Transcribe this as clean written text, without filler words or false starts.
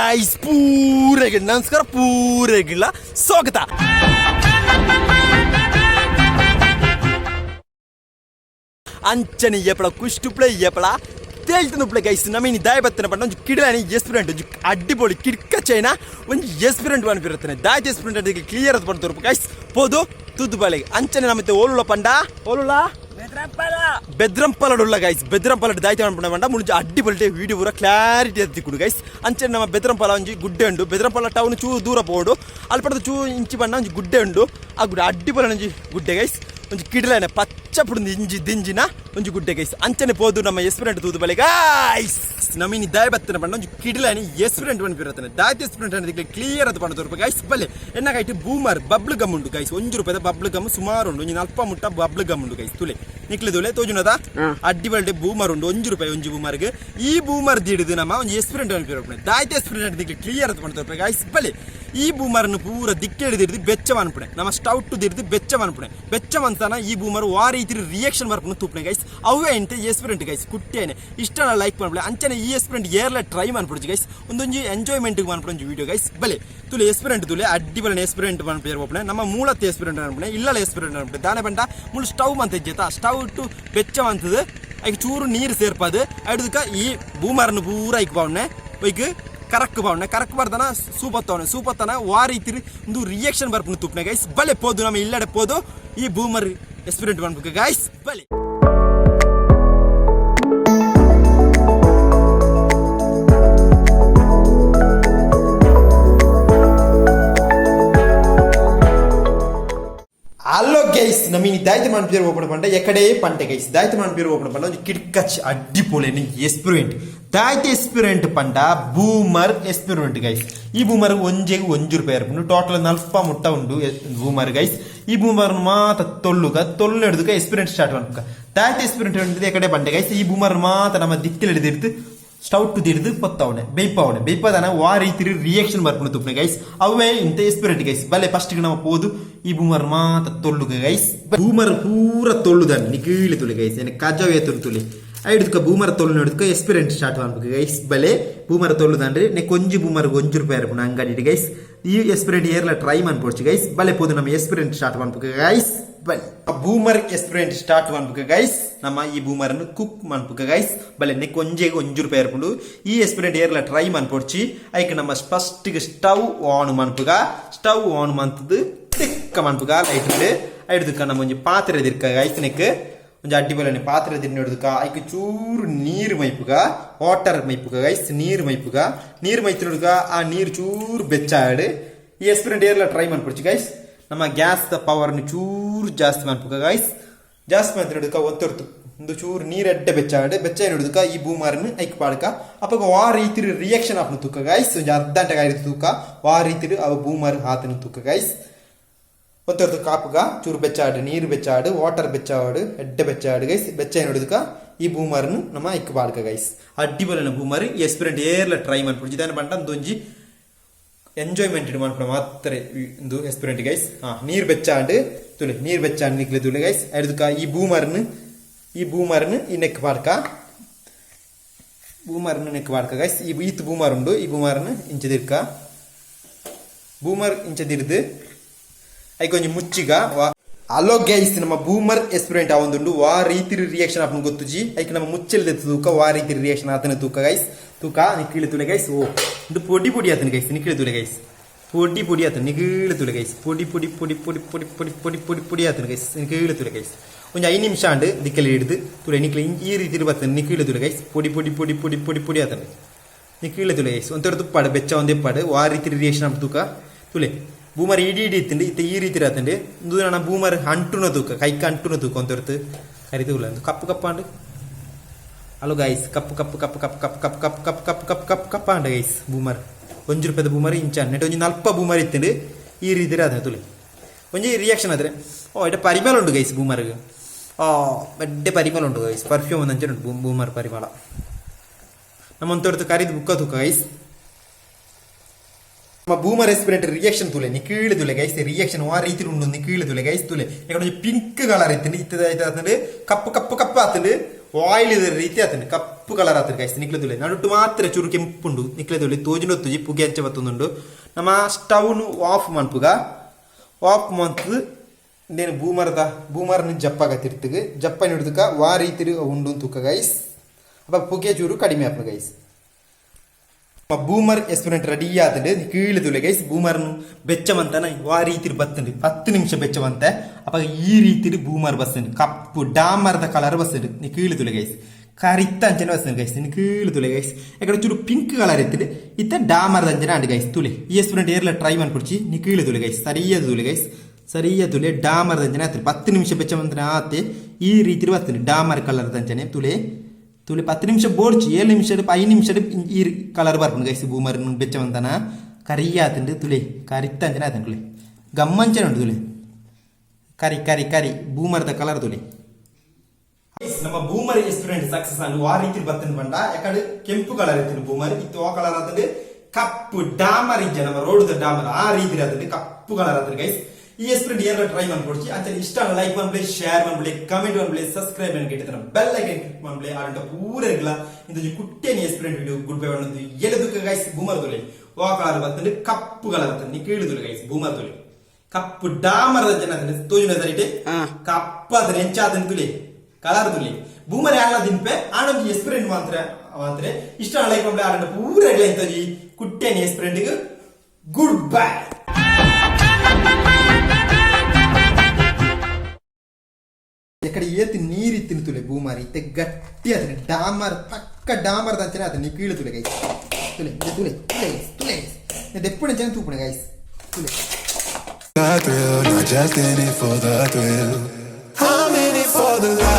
Guys ಪೂರೆಗೆ ನಮಸ್ಕಾರ ಪೂರೆಗಿಲ್ಲ ಸ್ವಾಗತ. ಅಂಚನೆ ಎಪ್ಪಳ ಕುಷ್ಟುಪ್ಲೆ ಎಪ್ಪಳ ತೇಳ್ತನುಪ್ಲೆ ಗೈಸ್ ನಮೀನಿ ದಾಯ ಬತ್ತನ ಪಂಡ ಒಂದು ಕಿಡಲಾನಿ ಎಸ್ಪಿರೆಂಟ್ ಒಂದು ಅಡ್ಡಿಪೊಳಿ ಕಿಡ್ಕ ಚೈನ ಒಂದು ಎಸ್ಪಿರೆಂಟ್ ಅನ್ಪಿರುತ್ತಾನೆ ದಾಯತ್ ಎಸ್ಪಿರೆಂಟ್ ಅದಕ್ಕೆ ಕ್ಲಿಯರ್ ಅದು ಬಂದು ಗೈಸ್ ಪೋದು ತುದ್ದು ಬಾಳೆಗೆ ಅಂಚನೆ ನಮ್ಮತ್ತೆ ಓಲುಳ ಪಂಡ ಓಲುಳ ಬೆದ್ರಂಪಲಡುಲ್ಲ ಗೈಸ್ ಬೆದ್ರಂಪಲಡ್ ದಾಯ್ತ ಅನ್ಪಣ ಪಂಡ ಮುಂಚೆ ಅಡ್ಡಿಪೊಲಿಟೆ ವೀಡಿಯೋ ಪೂರ ಕ್ಲಾರಿಟಿ ಎತ್ತಿಕೊಡು ಗೈಸ್ ಅಂಚನೆ ನಮ್ಮ ಬೆದ್ರಂಪಲ ಒಂಜಿ ಗುಡ್ಡೆ ಉಂಡು ಬೆದ್ರಂಪಲ ಟೌನ್ ಚೂ ದೂರ ಪೋಡು ಅಲ್ಲಿ ಪಡೆದು ಚೂ ಇಂಚಿ ಬಣ್ಣ ಒಂಜಿ ಗುಡ್ಡೆ ಉಂಡು ಆ ಗುಡ್ಡೆ ಅಡ್ಡಿಪೊಲ ಒಂಜಿ ಗುಡ್ಡೆ ಗೈಸ್ ಒಂಜಿ ಕಿಡಲಾನೆ ಪಚ್ಚ ಪುಡಿಂದು ಇಂಜಿ ದಿಂಜಿನ ಒಂಜಿ ಗುಡ್ಡೆ ಗೈಸ್ ಅಂಚನೆ ಪೋದು ನಮ್ಮ ಎಸ್ಪಿರೆಂಟ್ ತೂದು ಬಲೆ ಗೈಸ್ ನಮೀನಿ ದಾಯ ಬತ್ತನ ಪಂಡ ಒಂಜಿ ಕಿಡಲಾನಿ ಎಸ್ಪಿರೆಂಟ್ ಪನ್ಪಿರತ್ತಾನೆ ದಾಯತ್ ಎಸ್ಪಿರೆಂಟ್ ಅನ್ನೋದಕ್ಕೆ ಕ್ಲಿಯರ್ ಅದು ಪಂಡ ರೂಪಾಯಿ ಗೈಸ್ ಬಲೆ ಎನ್ನಾಗೈಟ್ ಬೂಮರ್ ಬಬ್ಲು ಗಮ್ ಉಂಡು ಗೈಸ್ ₹1 ಬಬ್ಲು ಗಮ್ ಸುಮಾರು ಉಂಡು ಒಂಜಿ ನಲ್ಪ ಮುಟ್ಟ ಬಬ್ಲು ಗಮ್ ಉಂಡು ಗೈಸ್ ತುಲೆ ನಿಕ್ಲೆ ತುಲೆ ತೋಜುನದ ಅಡ್ಡಿಬಲ್ಡೆ ಬೂಮರ್ ಉಂಡು ₹1 ಒಂಜಿ ಬೂಮರ್ಗೆ ಈ ಬೂಮರ್ ದಿಡಿದು ನಮ್ಮ ಒಂಜಿ ಎಸ್ಪಿರೆಂಟ್ ಅನ್ಪಿರಪ್ಪನೆ ದಾಯತ್ ಎಸ್ಪಿರೆಂಟ್ ಅನ್ನೋದಕ್ಕೆ ಕ್ಲಿಯರ್ ಅದು ಪಂಡ ರೂಪಾಯಿ ಗೈಸ್ ಬಲೆ ಈ ಬೂಮರ್ನು ಪೂರ ದಿಕ್ಕೆಡಿದಿರ್ದು ಬೆಚ್ಚವನ್ಪುಣೆ ನಮ್ಮ ಸ್ಟೌಟ್ ದಿರ್ದು ಬೆಚ್ಚವನ್ಪುಣೆ ಬೆಚ್ಚವಂತನ ಈ ಬೂಮರ್ ಆ ರೀತಿ ರಿಯಾಕ್ಷನ್ ಬರ್ಪುಣೆ ತೂಪಣೆ ಗೈಸ್ ಅವೇ ಇಂತ ಎಸ್ಪಿರೆಂಟ್ ಗೈಸ್ ಕುಟ್ಟೇನೆ ಇಷ್ಟ ಲೈಕ್ ಮಾಡ್ಬಿಡೆ ಅಂಚನೆ ಈ ಎಸ್ಪಿರೆಂಟ್ ಏರ್ಲೆ ಟ್ರೈ ಮಾಡ್ಬಿಡ್ಜಿ ಗೈಸ್ ಒಂದೊಂಜಿ ಎಂಜಾಯ್ಮೆಂಟ್ ಮಾಡ್ಬಿಡೊಂಜಿ ವಿಡಿಯೋ ಗೈಸ್ ಬಲೆ ತುಲೆ ಎಸ್ಪಿರೆಂಟ್ ತುಲೆ ಅಡ್ಡಿಬಲನೆ ಎಸ್ಪಿರೆಂಟ್ ಮಾಡ್ಬಿರ್ಬೋಪಣೆ ನಮ್ಮ ಮೂಲത്തെ ಎಸ್ಪಿರೆಂಟ್ ಅನ್ಪಣೆ ಇಲ್ಲ ಎಸ್ಪಿರೆಂಟ್ ಅನ್ಪಣೆ ದಾನೆ ಬಂಡ ಮುಳ್ಳು ಸ್ಟವ್ ಅಂತ ಇಜ್ಜೇತ ಸ್ಟವ್ ಇಟ್ಟು ಬೆಚ್ಚವಂತದು ಐಕ್ ಚೂರು ನೀರು ಸೇರ್ಪದು ಅಡ್ದಕ್ಕ ಈ ಬೂಮರ್ನು ಪೂರ ಐಕ್ ಬಾವಣೆ ಒಯ್ಕ್ ಕರಕ್ ಬಾವಣೆ ಕರಕ್ ಬರ್ದನ ಸೂಪತ್ತನ ವಾ ರೀತಿ ಒಂದು ರಿಯಾಕ್ಷನ್ ಬರ್ಪುಣೆ ತುಪ್ನೆ ಗೈಸ್ ಬಲೆ ಪೋದು ನಮ್ಮ ಇಲ್ಲಡೆ ಪೋದು ಈ ಬೂಮರ್ ಎಕ್ಸ್ಪೀರಿಯಂಟ್ ಮಾಡ್ಬೇಕು ಗೈಸ್ ಬಲೆ ಹಲೋ ಗೈಸ್ ನಮೀನಿ ದಾಯ್ತ ಮಾಡ್ಬಿರ ಓಪಣ ಪಂಡ ಎಕಡೆ ಪಂಟೆ ಗೈಸ್ ದಾಯ್ತ ಮಾಡ್ಬಿರ ಓಪಣ ಪಂಡ ಒಂದು ಕಿಡ್ಕಚ್ ಅಡ್ಡಿಪೊಳೆನಿ ಎಕ್ಸ್ಪೀರಿಯಂಟ್ ದಾಯ್ತ ಎಕ್ಸ್ಪೀರಿಯಂಟ್ ಪಂಡ ಬೂಮರ್ ಎಕ್ಸ್ಪೀರಿಯಂಟ್ ಗೈಸ್ ಈ ಬೂಮರ್ ಒಂಜೆಗೆ ₹1 ಟೋಟಲ್ ನಲ್ಪ ಮುಟ್ಟ ಉಂಡು ಬೂಮರ್ ಗೈಸ್ ಈ ಬೂಮರ್ ಮಾತ ತೊಳ್ಳು ಹಿಡಿದು ಎಕ್ಸ್ಪೀರಿಯಂಟ್ ಸ್ಟಾರ್ಟ್ ಮಾಡ್ಬೇಕ ದಾಯ್ತ ಎಕ್ಸ್ಪೀರಿಯಂಟ್ ಹಿಡಿದು ಎಕಡೆ ಪಂಡೆ ಗೈಸ್ ಈ ಬೂಮರ್ ಮಾತ ನಮ್ಮ ದಿಕ್ಕಿಲ್ ಹಿಡಿದಿರ್ದು ಸ್ಟೌಟ್ ದಿಡ್ದು ಪತ್ತವಣೆ ಬೇಯ್ಪದನ ವಾ ರೀತಿ ರಿಯಾಕ್ಷನ್ ಬರ್ಪುಣೆ ತುಪ್ನೆ ಗೈಸ್ ಅವೇ ಇಂತ ಎಕ್ಸ್ಪೀರಿಯಂಟ್ ಗೈಸ್ ಬಲೆ ಫಸ್ಟ್ ನಮ್ಮ ಪೋದು ಈ ಬೂಮರ್ ಮಾತ ತೊಳ್ಳುಗ ಗೈಸ್ ಬೂಮರ್ ಪೂರ ತೊಳ್ಳುದನ್ ನಿಕೀಳಿ ತುಳಿ ಗೈಸ್ ಕಜವೇ ತುಳಿ ಐಡ್ಕ ಬೂಮರ್ ತೊಳ್ಳು ಹಿಡಿದ್ಕ ಎಕ್ಸ್ಪೀರಿಯಂಟ್ ಸ್ಟಾರ್ಟ್ ಮಾಡ್ಬೇಕು ಗೈಸ್ ಬಲೆ ಬೂಮರ್ ತೊಳ್ಳುದಂದ್ರೆ ಕೊಂಜಿ ಬೂಮರ್ ₹1 ಇರ್ಪುಣ ಅಂಗಡಿ ಗೈಸ್ ಈ ಎಕ್ಸ್ಪೀರಿಯಂಟ್ ಏರ್ಲ ಟ್ರೈ ಮಾಡ್ಕೊಡ್ಚಿ ಗೈಸ್ ಬಲೆ ಪೋದು ನಮ್ಮ ಎಕ್ಸ್ಪೀರಿಯಂಟ್ ಸ್ಟಾರ್ಟ್ ಮಾಡ್ಬೇಕು ಗೈಸ್ ಬಲೆ ಬೂಮರ್ ಎಕ್ಸ್ಪೀರಿಯಂಟ್ ಸ್ಟಾರ್ಟ್ ಮಾಡ್ಬೇಕು ಗೈಸ್ ನಮ್ಮ ಈ ಬೂಮರ್ ಅನ್ನು ಕುಕ್ ಮಾಡ್ಬೇಕು ಗೈಸ್ ಬಲೆ ಕೊಂಜೆಗೆ ₹1 ಇರ್ಪುಂಡು ಈ ಎಕ್ಸ್ಪೀರಿಯಂಟ್ ಏರ್ಲ ಟ್ರೈ ಮಾಡ್ಕೊಡ್ಚಿ ಐಕ್ ನಮ್ಮ ಫಸ್ಟ್ ಸ್ಟವ್ ಆನ್ ಮಾಡ್ಬೇಕ ಸ್ಟವ್ ಆನ್ ಮಾಡ್ತದ್ದು ತಿಕ್ಕ ಮಾಡ್ಬೇಕ ಲೈಟ್ ಐಡ್ದಕ್ಕ ನಮ್ಮ ಒಂಜಿ ಪಾತ್ರೆ ಎದಿರ್ಕ ಗೈಸ್ ನೆಕ್ ಒಂಜಿ ಅಡ್ಡಿಬೊಲೆನೆ ಪಾತ್ರೆ ದಿನ ಹಿಡಿದುಕ ಐಕ್ ಚೂರು ನೀರು ಮೈಪುಗ ವಾಟರ್ ಮೈಪುಗ ಗೈಸ್ ನೀರು ಮೈಪುಗ ನೀರು ಮೈತಿನಡುಗ ಆ ನೀರು ಚೂರು ಬೆಚ್ಚಾಡು ಈ ಎಕ್ಸ್ಪೀರಿಯಂಟ್ ಏರ್ಲ ಟ್ರೈ ಮಾಡ್ಕೊಡ್ಚಿ ಗೈಸ್ ನಮ್ಮ ಗ್ಯಾಸ್ ಪವರ್ನ ಚೂರು ಜಾಸ್ತಿ ಮಾಡ್ಬೇಕ ಗೈಸ್ ಜಾಸ್ತಿ ಮಾಡ್ತಿನಡುಕ ಒತ್ತೊರ್ತು ಒಂದು ಚೂರು ನೀರು ಎಡ್ಡೆ ಬೆಚ್ಚ ಹಿಡಿದುಕ ಈ ಬೂಮರ್ನ ಐಕ್ ಪಾಡ್ಕ ಅಪ್ಪ ವಾ ರೀತಿ ರಿಯಾಕ್ಷನ್ ಆಪ್ನ ತೂಕ ಗೈಸ್ ಒಂಜಿ ಅರ್ಧ ಗಂಟೆ ಆಯ್ತು ತೂಕ ವಾ ರೀತಿ ಅವ ಬೂಮರ್ ಹಾತನ ತೂಕ ಗೈಸ್ ಒತ್ತೊರ್ತು ಕಾಪುಗ ಚೂರು ಬೆಚ್ಚಾಡು ನೀರು ಬೆಚ್ಚಾಡು ವಾಟರ್ ಬೆಚ್ಚಾಡು ಎಡ್ಡೆ ಬೆಚ್ಚಾಡು ಗೈಸ್ ಬೆಚ್ಚ ಹಿಡಿದುಕ ಈ ಬೂಮರ್ನು ನಮ್ಮ ಐಕ್ ಪಾಡ್ಕ ಗೈಸ್ ಅಡ್ಡಿಬಲನ ಬೂಮರ್ ಎಕ್ಸ್ಪೀರಿಯಂಟ್ ಏರ್ಲ ಟ್ರೈ ಮಾಡ್ಬಿಡ್ಜಿ ಇದಾನ ಬಂಟ ಒಂದೊಂಜಿ ಎಂಜಾಯ್ಮೆಂಟ್ ಮಾಡ್ಕೊಂಡು ಮಾತ್ರ ಒಂದು ಎಕ್ಸ್ಪೀರಿಯಂಟ್ ಗೈಸ್ ನೀರು ಬೆಚ್ಚಾಂಡು ತುಳಿ ನೀರು ಬೆಚ್ಚಾಂಡು ನಿಕ್ಲೆ ತುಳಿ ಗೈಸ್ ಹಿಡಿದುಕ ಈ ಬೂಮರ್ನು ಈ ನೆಕ್ ಪಾಡ್ಕ ಗೈಸ್ ಈ ಈತ್ ಬೂಮರ್ ಉಂಡು ಈ ಬೂಮರ್ನು ಇಂಚದಿರ್ಕ ಬೂಮರ್ ಇಂಚದಿರ್ದು ಐ ಕೊಂಚ ಮುಚ್ಚಿಗ ಹಲೋ ಗೈಸ್ ನಮ್ಮ ಬೂಮರ್ ಎಕ್ಸ್ಪೀರಿಯಂಟ್ ಆವೊಂದುಂಡು ವಾ ರೀತಿ ರಿಯಾಕ್ಷನ್ ಆಪನ್ ಗೊತ್ತುಜಿ ಐಕ್ ನಮ್ಮ ಮುಚ್ಚಲ್ದೆ ತೂಕ ವಾ ರೀತಿ ರಿಯಾಕ್ಷನ್ ಆತನ ತೂಕ ಗೈಸ್ ತೂಕ ನಿಕ್ಕಿಳಿ ತುಲೆ ಗೈಸ್ ಓ ಇದು ಪೊಡಿ ಆತನ ಗೈಸ್ ನಿಕ್ಕಿಳಿ ತುಲೆ ಗೈಸ್ ಪೊಡಿ ಆತನ ನಿಕ್ಕಿಳಿ ತುಲೆ ಗೈಸ್ ಪೊಡಿ ಆತನ ಗೈಸ್ ನಿಕ್ಕಿಳಿ ತುಲೆ ಗೈಸ್ ಒಂಜಿ 5 ನಿಮಿಷ ಅಂಡ್ ದಿಕ್ಕಲ್ಲಿ ಹಿಡಿದು ತುಲೆ ನಿಕ್ಲಿ ಈ ರೀತಿ ಬರ್ತದೆ ನಿಕ್ಕಿಳಿ ತುಲೆ ಗೈಸ್ ಪೊಡಿ ಆತನ ನಿಕ್ಕಿಳಿ ತುಲೆ ಗೈಸ್ ಒಂಥರ ತುಪ್ಪಾಡು ಬೆಚ್ಚ ಒಂದೆಪ್ಪಾಡು ವಾ ರೀತಿ ರಿಯಾಕ್ಷನ್ ಆಪ್ ತೂಕ ತುಲೆ ಬೂಮರ್ ಇಡೀ ಇತ್ತಂಡು ಇತ್ತ ಈ ರೀತಿ ಇರತ್ತಂಡು ಇಂದು ನನ್ನ ಬೂಮರ್ ಅಂಟುನ ತೂಕ ಕೈಕ ಅಂಟುನ ತೂಕ ಒಂತೊರ್ತು ಕರಿತೂಲ ಕಪ್ಪು ಅಂಡು ಹಲೋ ಗೈಸ್ ಕಪ್ಪು ಅಂಡ ಗೈಸ್ ಬೂಮರ್ ₹1 ಬೂಮರ್ ಇಂಚ ನೆಟ್ ಒಂಜಿ ನಲ್ಪ ಬೂಮರ್ ಇತ್ತಂಡು ಈ ರೀತಿ ಅದ ತುಳಿ ಒಂಜಿ ರಿಯಾಕ್ಷನ್ ಆದ್ರೆ ಎಡ್ಡೆ ಪರಿಮಳ ಉಂಡು ಗೈಸ್ ಬೂಮರ್ಗೆ ಎಡ್ಡೆ ಪರಿಮಳ ಉಂಟು ಗೈಸ್ ಪರ್ಫ್ಯೂಮ್ ಒಂದು ಅಂಚೆ ಉಂಟು ಬೂಮರ್ ಪರಿಮಳ ನಮ್ಮ ಒಂತೊರ್ತು ಕರಿದು ಬುಕ್ಕ ತೂಕ ಗೈಸ್ ನಮ್ಮ ಬೂಮರ್ ಎಕ್ಸ್ಪೀರಿಯಂಟ್ ರಿಯಾಕ್ಷನ್ ತುಲೆ ನಿಕೀಳಿ ತುಲೆ ಗೈಸ್ ರಿಯಾಕ್ಷನ್ ವಾ ರೀತಿ ಉಂಡು ನಿಕೀಳಿ ತುಲೆ ಗೈಸ್ ತುಲೆ ಯಾಕಂದ್ರೆ ಪಿಂಕ್ ಕಲರ್ ಇತ್ತು ಇತ್ತದ ಕಪ್ಪು ಆತಂಡು ಆಯಿಲ್ ಇದ ರೀತಿ ಆತಂಡು ಕಪ್ಪು ಕಲರ್ ಆತಂಡು ಗೈಸ್ ನಿಕ್ಲೆ ತುಲೆ ನಡುಟ್ಟು ಮಾತ್ರ ಚೂರು ಕೆಂಪುಂಡು ನಿಕ್ಲೆ ತುಲೆ ತೋಜಿನೊತ್ತುಜಿ ಪುಗೆ ಅಂಚೆ ಬತ್ತೊಂದುಂಡು ನಮ್ಮ ಸ್ಟವ್ನು ಆಫ್ ಮನ್ಪುಗ ಆಫ್ ಮಂತು నేను బూమర్ని జప్పగా తిరుతుకు జప్పని ఉడుతుక వా రీతిరి ఉండు తూక గైస్ ಅಪ್ಪ ಪುಗೆ ಚೂರು ಕಡಿಮೆ ಆಪ್ನ ಗೈಸ್ ಬೂಮರ್ ಎಕ್ಸ್ಪೆರಿಮೆಂಟ್ ರೆಡಿ ಆತಂಡೆ ಕೀಳಿದುಲೆ ಗೈಸ್ ಬೂಮರ್ನು ಬೆಚ್ಚವಂತನ ವಾ ರೀತಿರಿ ಬತ್ತಂಡಿ 10 ನಿಮಿಷ ಬೆಚ್ಚವಂತೆ ಅಪ್ಪ ಈ ರೀತಿರಿ ಬೂಮರ್ ಬಸ್ತಂಡಿ ಕಪ್ಪು ಡಾಮರ್ದ ಕಲರ್ ಬಸ್ತಂಡಿ ನೀ ಕೀಳಿದುಲೆ ಗೈಸ್ ಕರಿತ್ತ ಅಂಚನೆ ಬಸ್ತಂಡಿ ಗೈಸ್ ನೀನು ಕೀಳಿದುಲೆ ಗೈಸ್ ಯಾಕಡೆ ಚೂರು ಪಿಂಕ್ ಕಲರ್ ಇತ್ತಿದೆ ಇತ್ತ ಡಾಮರ್ದ ಅಂಚನೆ ಅಂಡಿ ಗೈಸ್ ತುಲೆ ಈ ಎಕ್ಸ್ಪೆರಿಮೆಂಟ್ ಏರ್ಲ ಟ್ರೈ ಮಾಡ್ಕೊಡ್ಚಿ ನೀ ಕೀಳಿದುಲೆ ಗೈಸ್ ಸರಿಯದುಲೆ ಗೈಸ್ ಸರಿಯದುಲೆ ಡಾಮರ್ ದಂಚನೆ ಆತದೆ 10 ನಿಮಿಷ ಬೆಚ್ಚವಂತನ ಆತೆ ಈ ರೀತಿ ಬರ್ತದೆ ಡಾಮರ್ ಕಲರ್ ದಂಚನೆ ತುಲೆ 10 ನಿಮಿಷ ಬೋಡ್ಚಿ 7 ನಿಮಿಷ 5 ನಿಮಿಷ ಈ ಕಲರ್ ಬರ್ಪುಂಡು ಗೈಸ್ ಬೂಮರ್ ಬೆಚ್ಚವಂತನ ಕರಿ ಆತಂಡು ತುಲೆ ಕರಿತ್ತ ಅಂಚನೆ ಆತಂಡು ತುಲೆ ಗಮ್ಮಂಚನೆ ಉಂಟು ತುಲೆ ಕರಿ ಕರಿ ಕರಿ ಬೂಮರ್ದ ಕಲರ್ ತುಲೆ ನಮ್ಮ ಬೂಮರ್ ಎಕ್ಸ್ಪೆರಿಮೆಂಟ್ ಸಕ್ಸಸ್ ಆಗಿ ಆ ರೀತಿ ಬರ್ತಂಡು ಬಂಡ ಯಾಕಡೆ ಕೆಂಪು ಕಲರ್ ಇತ್ತು ಬೂಮರ್ ಇತ್ತು ಆ ಕಲರ್ ಆತಂಡು ಕಪ್ಪು ಡಾಮರ್ ಇಜ್ಜ ನಮ್ಮ ರೋಡ್ದ ಡಾಮರ್ ಆ ರೀತಿ ಆತಂಡು ಕಪ್ಪು ಕಲರ್ ಆತಂಡು ಗೈಸ್ ಈ ಎಕ್ಸ್ಪೆರಿಮೆಂಟ್ ಏನಾರ ಟ್ರೈ ಮಾಡ್ಕೊಡ್ಚಿ ಅಂತ ಇಷ್ಟ ಲೈಕ್ ಮಾಡ್ಬಿಡಿ ಶೇರ್ ಮಾಡ್ಬಿಡಿ ಕಮೆಂಟ್ ಮಾಡ್ಬಿಡಿ ಸಬ್ಸ್ಕ್ರೈಬ್ ಮಾಡಿ ಬೆಲ್ ಐಕನ್ ಕ್ಲಿಕ್ ಮಾಡ್ಬಿಡಿ ಆಡಂಟ ಪೂರ ಇರಲ್ಲ ಇಂದು ಕುಟ್ಟೇನಿ ಎಕ್ಸ್ಪೆರಿಮೆಂಟ್ ವಿಡಿಯೋ ಗುಡ್ ಬೈ ಅನ್ನೋದು ಎಲೆದುಕ ಗೈಸ್ ಬೂಮರ್ ತುಲೆ ವಾ ಕಲರ್ ಬರ್ತಂಡು ಕಪ್ಪು ಕಲರ್ ಬರ್ತಂಡು ನೀ ಕೇಳಿದುಲೆ ಗೈಸ್ ಬೂಮರ್ ತುಲೆ ಕಪ್ಪು ಡಾಮರ್ದ ಜನ ತೋಜಿನ ಸರಿಟೆ ಕಪ್ಪ ಅದನ್ನ ಹೆಂಚಾದನ್ ತುಲೆ ಕಲರ್ ತುಲೆ ಬೂಮರ್ ಯಾಲ ದಿನ್ಪೆ ಆನೊಂದು ಎಕ್ಸ್ಪೆರಿಮೆಂಟ್ ಮಾತ್ರ ಇಷ್ಟ ಲೈಕ್ ಮಾಡ್ಬಿಡಿ ಆಡಂಟ ಪೂರ ಇರಲ್ಲ ಇಂತಜಿ ಕುಟ್ಟೇನಿ ಎಕ್ಸ್ಪೆರಿಮೆಂಟ್ ಗುಡ್ ಬೈ ಎಕಡೆ ಏತಿ ನೀರಿತ್ತಿನ ತುಲೆ ಬೂಮಾರಿ ಇತ್ತೆ ಗಟ್ಟಿ ಅದನ್ನ ಡಾಮರ್ ಪಕ್ಕ ಡಾಮರ್ ದಂಚನೆ ಅದನ್ನ ನೀ ಕೀಳು ತುಲೆ ಗೈಸ್ ತುಲೆ ತುಲೆ ತುಲೆ ತುಲೆ ದೆಪ್ಪುಣ ಜನ ತೂಪುಣ guys ತುಲೆ not just in it for the thrill. I'm in it for the life.